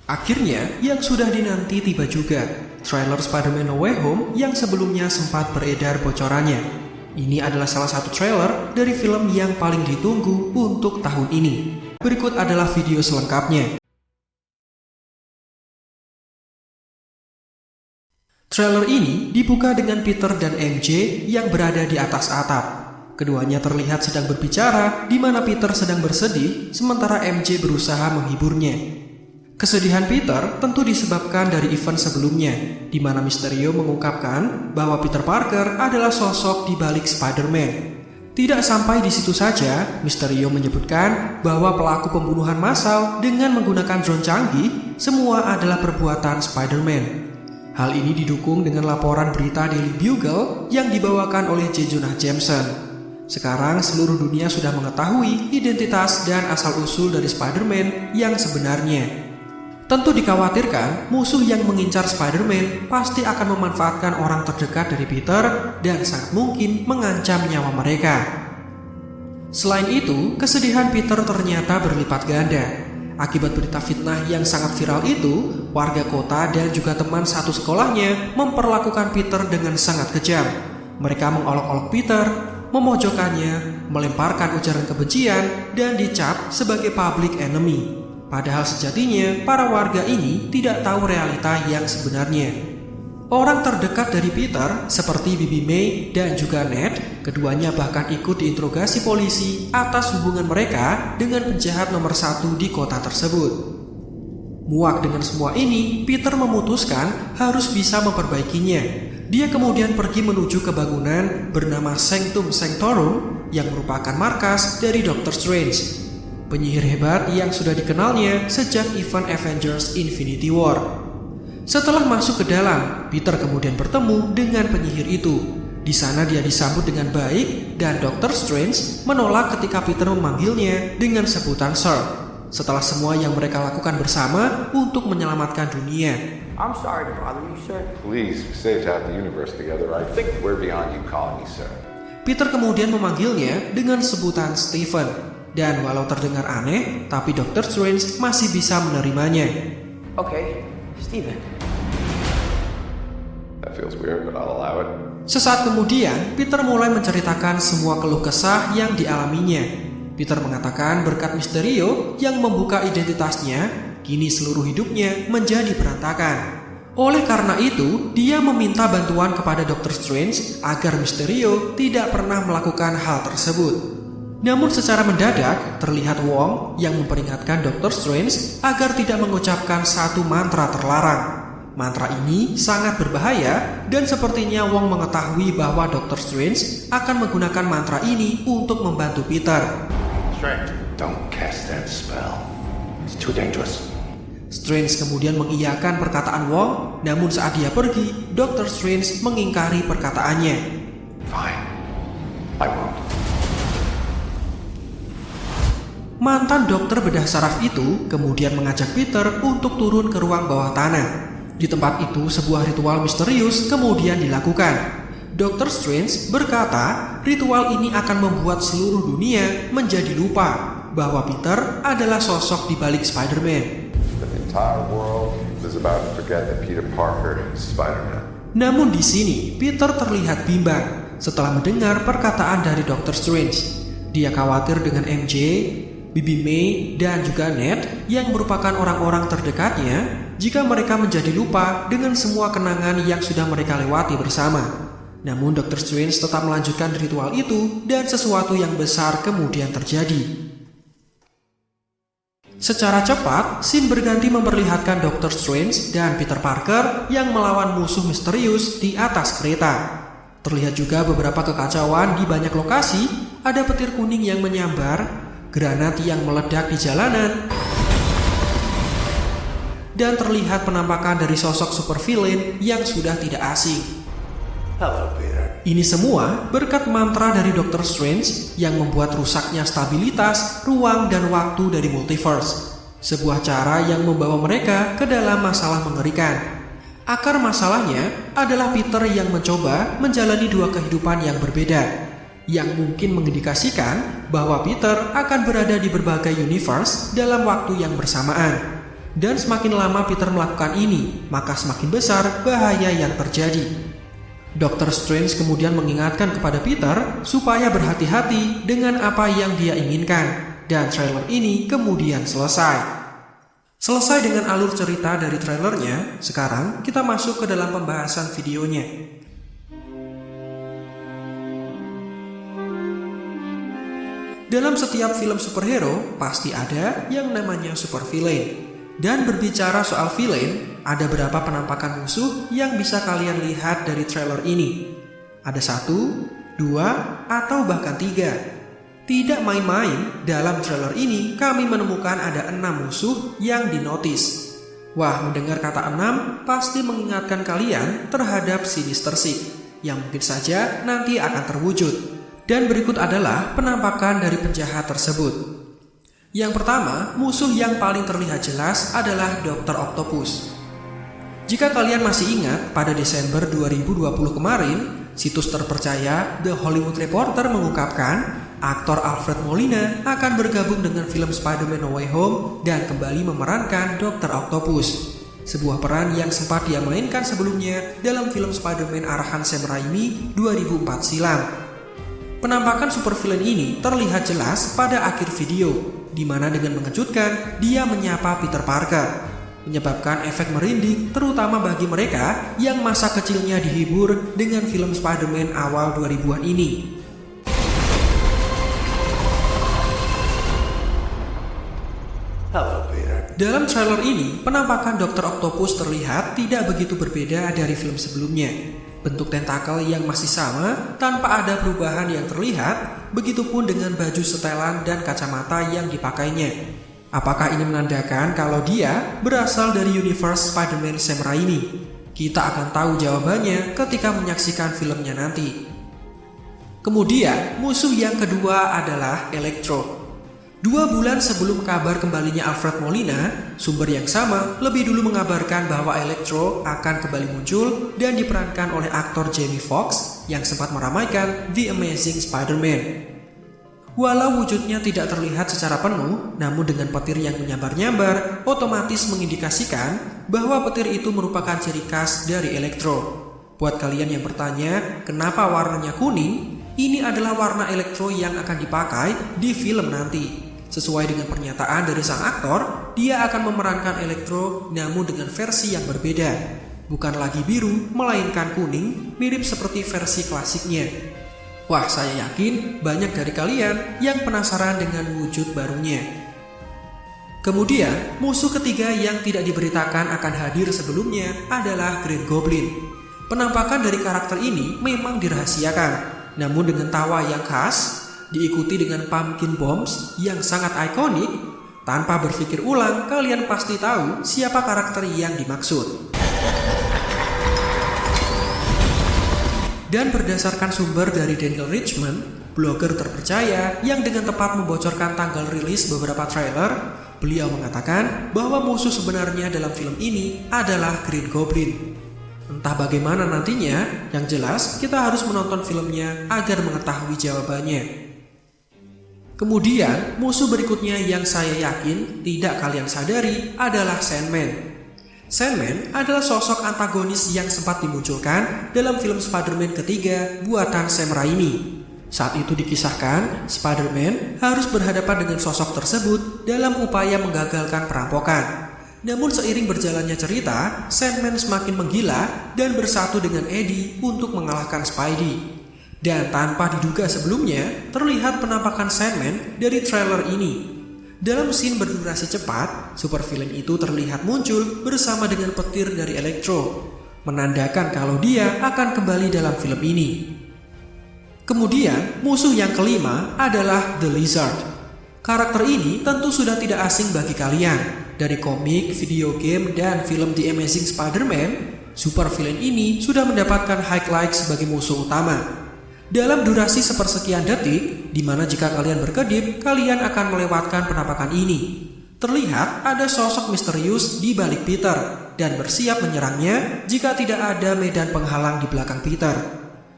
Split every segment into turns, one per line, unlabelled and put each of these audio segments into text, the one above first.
Akhirnya, yang sudah dinanti tiba juga. Trailer Spider-Man No Way Home yang sebelumnya sempat beredar bocorannya. Ini adalah salah satu trailer dari film yang paling ditunggu untuk tahun ini. Berikut adalah video selengkapnya. Trailer ini dibuka dengan Peter dan MJ yang berada di atas atap. Keduanya terlihat sedang berbicara, di mana Peter sedang bersedih, sementara MJ berusaha menghiburnya. Kesedihan Peter tentu disebabkan dari event sebelumnya, di mana Mysterio mengungkapkan bahwa Peter Parker adalah sosok di balik Spider-Man. Tidak sampai di situ saja, Mysterio menyebutkan bahwa pelaku pembunuhan massal dengan menggunakan drone canggih semua adalah perbuatan Spider-Man. Hal ini didukung dengan laporan berita Daily Bugle yang dibawakan oleh J. Jonah Jameson. Sekarang seluruh dunia sudah mengetahui identitas dan asal-usul dari Spider-Man yang sebenarnya. Tentu dikhawatirkan musuh yang mengincar Spider-Man pasti akan memanfaatkan orang terdekat dari Peter dan sangat mungkin mengancam nyawa mereka. Selain itu, kesedihan Peter ternyata berlipat ganda. Akibat berita fitnah yang sangat viral itu, warga kota dan juga teman satu sekolahnya memperlakukan Peter dengan sangat kejam. Mereka mengolok-olok Peter, memojokkannya, melemparkan ujaran kebencian, dan dicap sebagai public enemy. Padahal sejatinya, para warga ini tidak tahu realita yang sebenarnya. Orang terdekat dari Peter, seperti Bibi May dan juga Ned, keduanya bahkan ikut diinterogasi polisi atas hubungan mereka dengan penjahat nomor 1 di kota tersebut. Muak dengan semua ini, Peter memutuskan harus bisa memperbaikinya. Dia kemudian pergi menuju ke bangunan bernama Sanctum Sanctorum yang merupakan markas dari Doctor Strange, penyihir hebat yang sudah dikenalnya sejak event Avengers Infinity War. Setelah masuk ke dalam, Peter kemudian bertemu dengan penyihir itu. Di sana dia disambut dengan baik dan Doctor Strange menolak ketika Peter memanggilnya dengan sebutan Sir. Setelah semua yang mereka lakukan bersama untuk menyelamatkan dunia.
I'm sorry to bother you, sir.
Please, we saved half the universe together. I think we're beyond you calling me sir.
Peter kemudian memanggilnya dengan sebutan Stephen. Dan walau terdengar aneh, tapi Doctor Strange masih bisa menerimanya.
Okay, Steven.
That feels weird, but I'll allow it.
Sesaat kemudian, Peter mulai menceritakan semua keluh kesah yang dialaminya. Peter mengatakan berkat Mysterio yang membuka identitasnya, kini seluruh hidupnya menjadi berantakan. Oleh karena itu, dia meminta bantuan kepada Doctor Strange agar Mysterio tidak pernah melakukan hal tersebut. Namun secara mendadak, terlihat Wong yang memperingatkan Doctor Strange agar tidak mengucapkan satu mantra terlarang. Mantra ini sangat berbahaya dan sepertinya Wong mengetahui bahwa Doctor Strange akan menggunakan mantra ini untuk membantu Peter.
Strange, don't cast that spell. It's too dangerous.
Strange kemudian mengiyakan perkataan Wong, namun saat dia pergi, Doctor Strange mengingkari perkataannya.
Fine, I won't.
Mantan dokter bedah saraf itu kemudian mengajak Peter untuk turun ke ruang bawah tanah. Di tempat itu sebuah ritual misterius kemudian dilakukan. Dr. Strange berkata ritual ini akan membuat seluruh dunia menjadi lupa bahwa Peter adalah sosok di balik Spider-Man.
The entire world is about to forget that Peter Parker is Spider-Man.
Namun di sini Peter terlihat bimbang setelah mendengar perkataan dari Dr. Strange. Dia khawatir dengan MJ, Bibi May, dan juga Ned yang merupakan orang-orang terdekatnya jika mereka menjadi lupa dengan semua kenangan yang sudah mereka lewati bersama. Namun Dr. Strange tetap melanjutkan ritual itu dan sesuatu yang besar kemudian terjadi. Secara cepat, scene berganti memperlihatkan Dr. Strange dan Peter Parker yang melawan musuh misterius di atas kereta. Terlihat juga beberapa kekacauan di banyak lokasi, ada petir kuning yang menyambar, granat yang meledak di jalanan, dan terlihat penampakan dari sosok supervillain yang sudah tidak asing.
Hello, Peter.
Ini semua berkat mantra dari Dr. Strange yang membuat rusaknya stabilitas, ruang, dan waktu dari multiverse. Sebuah cara yang membawa mereka ke dalam masalah mengerikan. Akar masalahnya adalah Peter yang mencoba menjalani dua kehidupan yang berbeda, yang mungkin mengindikasikan bahwa Peter akan berada di berbagai universe dalam waktu yang bersamaan. Dan semakin lama Peter melakukan ini, maka semakin besar bahaya yang terjadi. Dr. Strange kemudian mengingatkan kepada Peter supaya berhati-hati dengan apa yang dia inginkan, dan trailer ini kemudian selesai. Selesai dengan alur cerita dari trailernya, sekarang kita masuk ke dalam pembahasan videonya. Dalam setiap film superhero, pasti ada yang namanya supervillain. Dan berbicara soal villain, ada beberapa penampakan musuh yang bisa kalian lihat dari trailer ini. Ada 1, 2, atau bahkan 3. Tidak main-main, dalam trailer ini kami menemukan ada 6 musuh yang dinotis. Wah, mendengar kata 6 pasti mengingatkan kalian terhadap Sinister Six, yang mungkin saja nanti akan terwujud. Dan berikut adalah penampakan dari penjahat tersebut. Yang pertama, musuh yang paling terlihat jelas adalah Dr. Octopus. Jika kalian masih ingat, pada Desember 2020 kemarin, situs terpercaya The Hollywood Reporter mengungkapkan aktor Alfred Molina akan bergabung dengan film Spider-Man No Way Home dan kembali memerankan Dr. Octopus, sebuah peran yang sempat dia mainkan sebelumnya dalam film Spider-Man arahan Sam Raimi 2004 silam. Penampakan supervillain ini terlihat jelas pada akhir video, di mana dengan mengejutkan dia menyapa Peter Parker, menyebabkan efek merinding terutama bagi mereka yang masa kecilnya dihibur dengan film Spider-Man awal 2000-an ini.
Hello, Peter.
Dalam trailer ini, penampakan Dr. Octopus terlihat tidak begitu berbeda dari film sebelumnya. Bentuk tentakel yang masih sama tanpa ada perubahan yang terlihat, begitupun dengan baju setelan dan kacamata yang dipakainya. Apakah ini menandakan kalau dia berasal dari universe Spider-Man Sam Raimi? Kita akan tahu jawabannya ketika menyaksikan filmnya nanti. Kemudian, musuh yang kedua adalah Electro. 2 bulan sebelum kabar kembalinya Alfred Molina, sumber yang sama lebih dulu mengabarkan bahwa Electro akan kembali muncul dan diperankan oleh aktor Jamie Foxx yang sempat meramaikan The Amazing Spider-Man. Walau wujudnya tidak terlihat secara penuh, namun dengan petir yang menyambar-nyambar, otomatis mengindikasikan bahwa petir itu merupakan ciri khas dari Electro. Buat kalian yang bertanya, kenapa warnanya kuning? Ini adalah warna Electro yang akan dipakai di film nanti. Sesuai dengan pernyataan dari sang aktor, dia akan memerankan Electro namun dengan versi yang berbeda. Bukan lagi biru, melainkan kuning, mirip seperti versi klasiknya. Wah, saya yakin banyak dari kalian yang penasaran dengan wujud barunya. Kemudian, musuh ketiga yang tidak diberitakan akan hadir sebelumnya adalah Green Goblin. Penampakan dari karakter ini memang dirahasiakan, namun dengan tawa yang khas, diikuti dengan pumpkin bombs yang sangat ikonik. Tanpa berpikir ulang, kalian pasti tahu siapa karakter yang dimaksud. Dan berdasarkan sumber dari Daniel Richmond, blogger terpercaya yang dengan tepat membocorkan tanggal rilis beberapa trailer, beliau mengatakan bahwa musuh sebenarnya dalam film ini adalah Green Goblin. Entah bagaimana nantinya, yang jelas kita harus menonton filmnya agar mengetahui jawabannya. Kemudian, musuh berikutnya yang saya yakin tidak kalian sadari adalah Sandman. Sandman adalah sosok antagonis yang sempat dimunculkan dalam film Spider-Man ketiga buatan Sam Raimi. Saat itu dikisahkan, Spider-Man harus berhadapan dengan sosok tersebut dalam upaya menggagalkan perampokan. Namun seiring berjalannya cerita, Sandman semakin menggila dan bersatu dengan Eddie untuk mengalahkan Spidey. Dan tanpa diduga sebelumnya, terlihat penampakan Sandman dari trailer ini. Dalam scene berdurasi cepat, supervillain itu terlihat muncul bersama dengan petir dari Electro, menandakan kalau dia akan kembali dalam film ini. Kemudian, musuh yang kelima adalah The Lizard. Karakter ini tentu sudah tidak asing bagi kalian. Dari komik, video game, dan film The Amazing Spider-Man, supervillain ini sudah mendapatkan highlight sebagai musuh utama. Dalam durasi sepersekian detik, di mana jika kalian berkedip, kalian akan melewatkan penampakan ini. Terlihat ada sosok misterius di balik Peter, dan bersiap menyerangnya jika tidak ada medan penghalang di belakang Peter.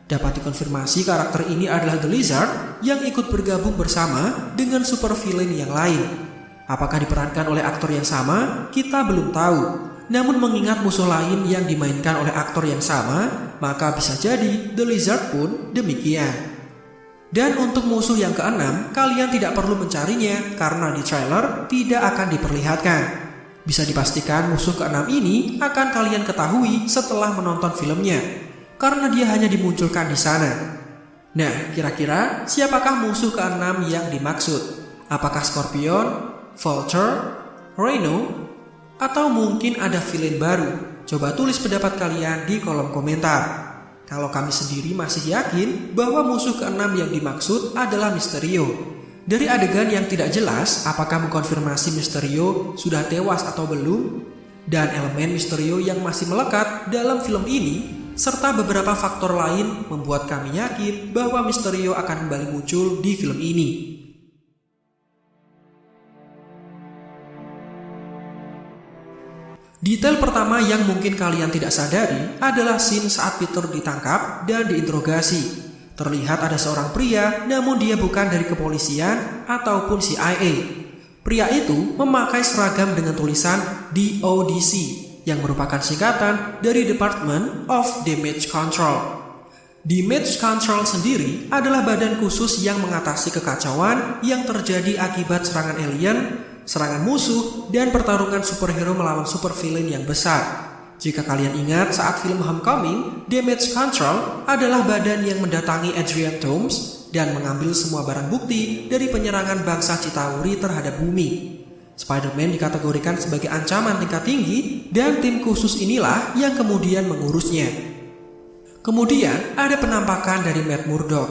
Dapat dikonfirmasi karakter ini adalah The Lizard yang ikut bergabung bersama dengan supervillain yang lain. Apakah diperankan oleh aktor yang sama? Kita belum tahu. Namun mengingat musuh lain yang dimainkan oleh aktor yang sama, maka bisa jadi The Lizard pun demikian. Dan untuk musuh yang keenam, kalian tidak perlu mencarinya karena di trailer tidak akan diperlihatkan. Bisa dipastikan musuh keenam ini akan kalian ketahui setelah menonton filmnya, karena dia hanya dimunculkan di sana. Nah, kira-kira siapakah musuh keenam yang dimaksud? Apakah Scorpion, Vulture, Rhino, atau mungkin ada villain baru? Coba tulis pendapat kalian di kolom komentar. Kalau kami sendiri masih yakin bahwa musuh keenam yang dimaksud adalah Mysterio. Dari adegan yang tidak jelas apakah mengkonfirmasi Mysterio sudah tewas atau belum, dan elemen Mysterio yang masih melekat dalam film ini, serta beberapa faktor lain membuat kami yakin bahwa Mysterio akan kembali muncul di film ini. Detail pertama yang mungkin kalian tidak sadari adalah scene saat Peter ditangkap dan diinterogasi. Terlihat ada seorang pria, namun dia bukan dari kepolisian ataupun CIA. Pria itu memakai seragam dengan tulisan DODC, yang merupakan singkatan dari Department of Damage Control. Damage Control sendiri adalah badan khusus yang mengatasi kekacauan yang terjadi akibat serangan alien, serangan musuh, dan pertarungan superhero melawan supervillain yang besar. Jika kalian ingat saat film Homecoming, Damage Control adalah badan yang mendatangi Adrian Toomes dan mengambil semua barang bukti dari penyerangan bangsa Chitauri terhadap bumi. Spider-Man dikategorikan sebagai ancaman tingkat tinggi dan tim khusus inilah yang kemudian mengurusnya. Kemudian ada penampakan dari Matt Murdock.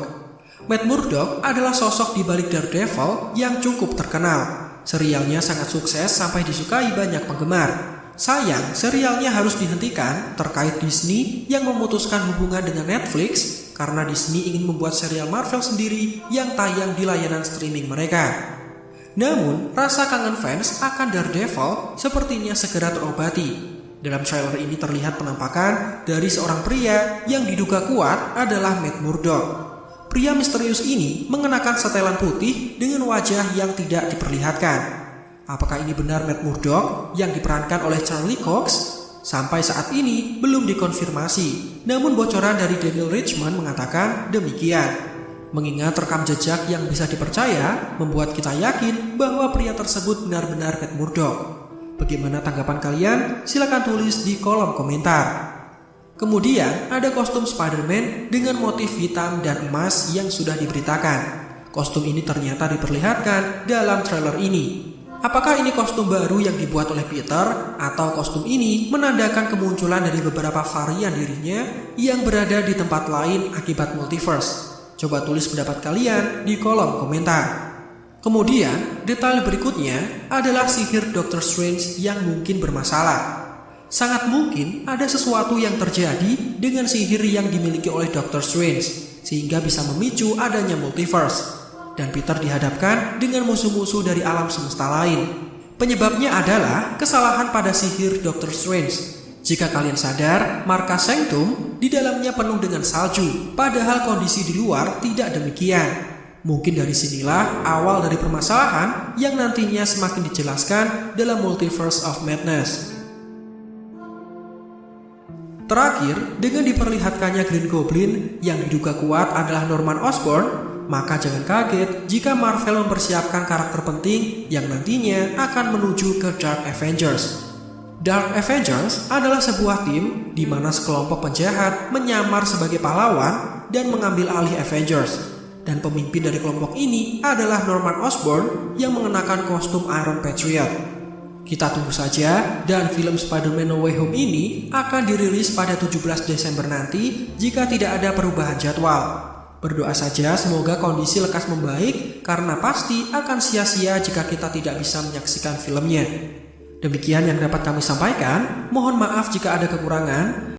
Matt Murdock adalah sosok di balik Daredevil yang cukup terkenal. Serialnya sangat sukses sampai disukai banyak penggemar. Sayang, serialnya harus dihentikan terkait Disney yang memutuskan hubungan dengan Netflix karena Disney ingin membuat serial Marvel sendiri yang tayang di layanan streaming mereka. Namun, rasa kangen fans akan Daredevil sepertinya segera terobati. Dalam trailer ini terlihat penampakan dari seorang pria yang diduga kuat adalah Matt Murdock. Pria misterius ini mengenakan setelan putih dengan wajah yang tidak diperlihatkan. Apakah ini benar Matt Murdock yang diperankan oleh Charlie Cox? Sampai saat ini belum dikonfirmasi. Namun bocoran dari Daniel Richman mengatakan demikian. Mengingat rekam jejak yang bisa dipercaya, membuat kita yakin bahwa pria tersebut benar-benar Matt Murdock. Bagaimana tanggapan kalian? Silakan tulis di kolom komentar. Kemudian ada kostum Spider-Man dengan motif hitam dan emas yang sudah diberitakan. Kostum ini ternyata diperlihatkan dalam trailer ini. Apakah ini kostum baru yang dibuat oleh Peter atau kostum ini menandakan kemunculan dari beberapa varian dirinya yang berada di tempat lain akibat multiverse? Coba tulis pendapat kalian di kolom komentar. Kemudian detail berikutnya adalah sihir Doctor Strange yang mungkin bermasalah. Sangat mungkin ada sesuatu yang terjadi dengan sihir yang dimiliki oleh Doctor Strange sehingga bisa memicu adanya multiverse. Dan Peter dihadapkan dengan musuh-musuh dari alam semesta lain. Penyebabnya adalah kesalahan pada sihir Doctor Strange. Jika kalian sadar, markas Sanctum di dalamnya penuh dengan salju, padahal kondisi di luar tidak demikian. Mungkin dari sinilah awal dari permasalahan yang nantinya semakin dijelaskan dalam Multiverse of Madness. Terakhir, dengan diperlihatkannya Green Goblin yang diduga kuat adalah Norman Osborn, maka jangan kaget jika Marvel mempersiapkan karakter penting yang nantinya akan menuju ke Dark Avengers. Dark Avengers adalah sebuah tim di mana sekelompok penjahat menyamar sebagai pahlawan dan mengambil alih Avengers. Dan pemimpin dari kelompok ini adalah Norman Osborn yang mengenakan kostum Iron Patriot. Kita tunggu saja, dan film Spider-Man No Way Home ini akan dirilis pada 17 Desember nanti jika tidak ada perubahan jadwal. Berdoa saja semoga kondisi lekas membaik karena pasti akan sia-sia jika kita tidak bisa menyaksikan filmnya. Demikian yang dapat kami sampaikan, mohon maaf jika ada kekurangan.